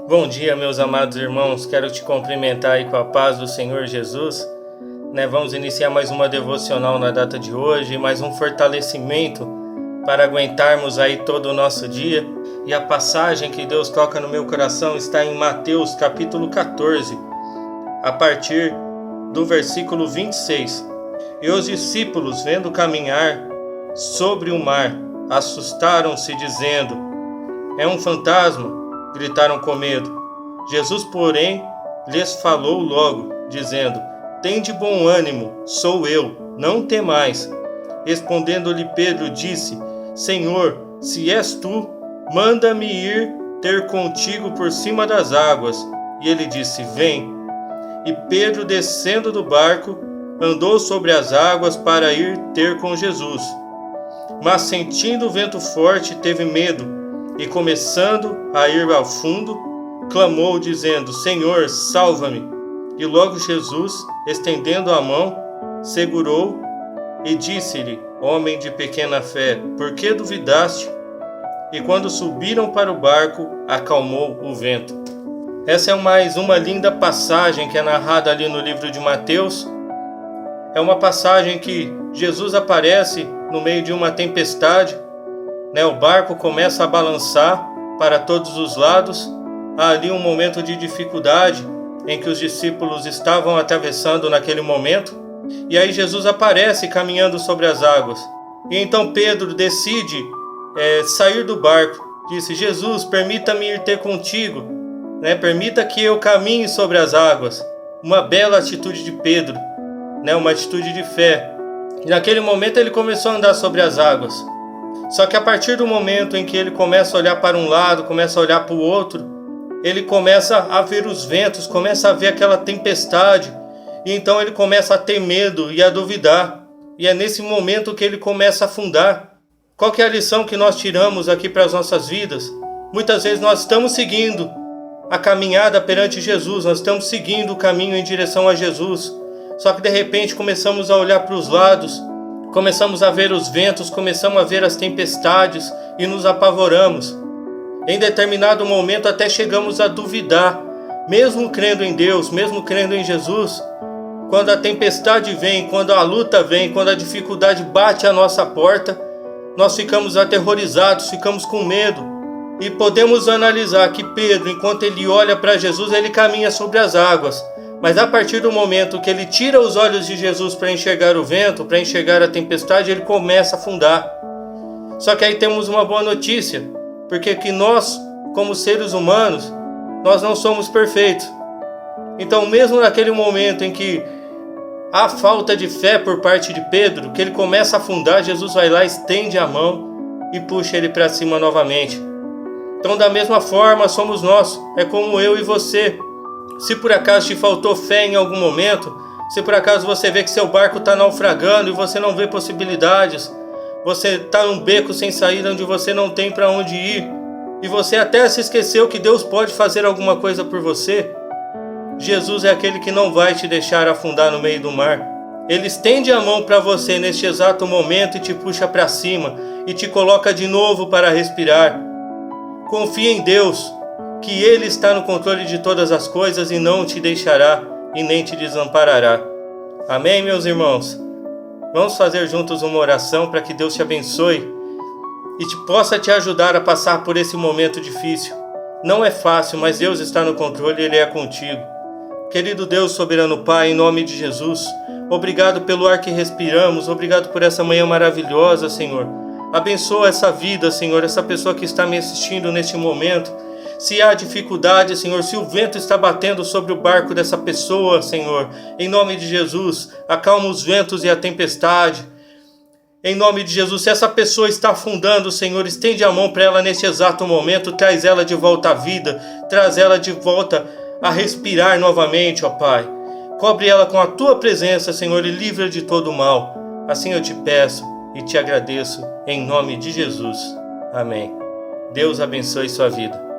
Bom dia, meus amados irmãos. Quero te cumprimentar aí com a paz do Senhor Jesus. Vamos iniciar mais uma devocional na data de hoje, mais um fortalecimento para aguentarmos aí todo o nosso dia. E a passagem que Deus toca no meu coração está em Mateus capítulo 14, a partir do versículo 26. E os discípulos, vendo caminhar sobre o mar, assustaram-se, dizendo: "É um fantasma!" Gritaram com medo. Jesus, porém, lhes falou logo, dizendo: "Tende bom ânimo, sou eu, não temais." Respondendo-lhe Pedro, disse: "Senhor, se és tu, manda-me ir ter contigo por cima das águas." E ele disse: "Vem." E Pedro, descendo do barco, andou sobre as águas para ir ter com Jesus. Mas sentindo o vento forte, teve medo, e começando a ir ao fundo, clamou, dizendo: "Senhor, salva-me." E logo Jesus, estendendo a mão, segurou e disse-lhe: "Homem de pequena fé, por que duvidaste?" E quando subiram para o barco, acalmou o vento. Essa é mais uma linda passagem que é narrada ali no livro de Mateus. É uma passagem que Jesus aparece no meio de uma tempestade. O barco começa a balançar para todos os lados. Há ali um momento de dificuldade em que os discípulos estavam atravessando naquele momento. E aí Jesus aparece caminhando sobre as águas. E então Pedro decide sair do barco. Disse: "Jesus, permita-me ir ter contigo. Permita que eu caminhe sobre as águas." Uma bela atitude de Pedro, uma atitude de fé. E naquele momento ele começou a andar sobre as águas. Só que a partir do momento em que ele começa a olhar para um lado, começa a olhar para o outro, ele começa a ver os ventos, começa a ver aquela tempestade, e então ele começa a ter medo e a duvidar. E é nesse momento que ele começa a afundar. Qual que é a lição que nós tiramos aqui para as nossas vidas? Muitas vezes nós estamos seguindo a caminhada perante Jesus, nós estamos seguindo o caminho em direção a Jesus, só que de repente começamos a olhar para os lados, começamos a ver os ventos, começamos a ver as tempestades e nos apavoramos. Em determinado momento até chegamos a duvidar, mesmo crendo em Deus, mesmo crendo em Jesus. Quando a tempestade vem, quando a luta vem, quando a dificuldade bate à nossa porta, nós ficamos aterrorizados, ficamos com medo. E podemos analisar que Pedro, enquanto ele olha para Jesus, ele caminha sobre as águas. Mas a partir do momento que ele tira os olhos de Jesus para enxergar o vento, para enxergar a tempestade, ele começa a afundar. Só que aí temos uma boa notícia, porque que nós, como seres humanos, nós não somos perfeitos. Então, mesmo naquele momento em que há falta de fé por parte de Pedro, que ele começa a afundar, Jesus vai lá, estende a mão e puxa ele para cima novamente. Então, da mesma forma, somos nós, é como eu e você. Se por acaso te faltou fé em algum momento, se por acaso você vê que seu barco está naufragando e você não vê possibilidades, você está num beco sem saída onde você não tem para onde ir, e você até se esqueceu que Deus pode fazer alguma coisa por você, Jesus é aquele que não vai te deixar afundar no meio do mar. Ele estende a mão para você neste exato momento e te puxa para cima e te coloca de novo para respirar. Confie em Deus, que Ele está no controle de todas as coisas e não te deixará e nem te desamparará. Amém, meus irmãos? Vamos fazer juntos uma oração para que Deus te abençoe e possa te ajudar a passar por esse momento difícil. Não é fácil, mas Deus está no controle e Ele é contigo. Querido Deus, soberano Pai, em nome de Jesus, obrigado pelo ar que respiramos, obrigado por essa manhã maravilhosa, Senhor. Abençoa essa vida, Senhor, essa pessoa que está me assistindo neste momento. Se há dificuldade, Senhor, se o vento está batendo sobre o barco dessa pessoa, Senhor, em nome de Jesus, acalma os ventos e a tempestade. Em nome de Jesus, se essa pessoa está afundando, Senhor, estende a mão para ela neste exato momento, traz ela de volta à vida, traz ela de volta a respirar novamente, ó Pai. Cobre ela com a Tua presença, Senhor, e livra de todo o mal. Assim eu te peço e te agradeço, em nome de Jesus. Amém. Deus abençoe sua vida.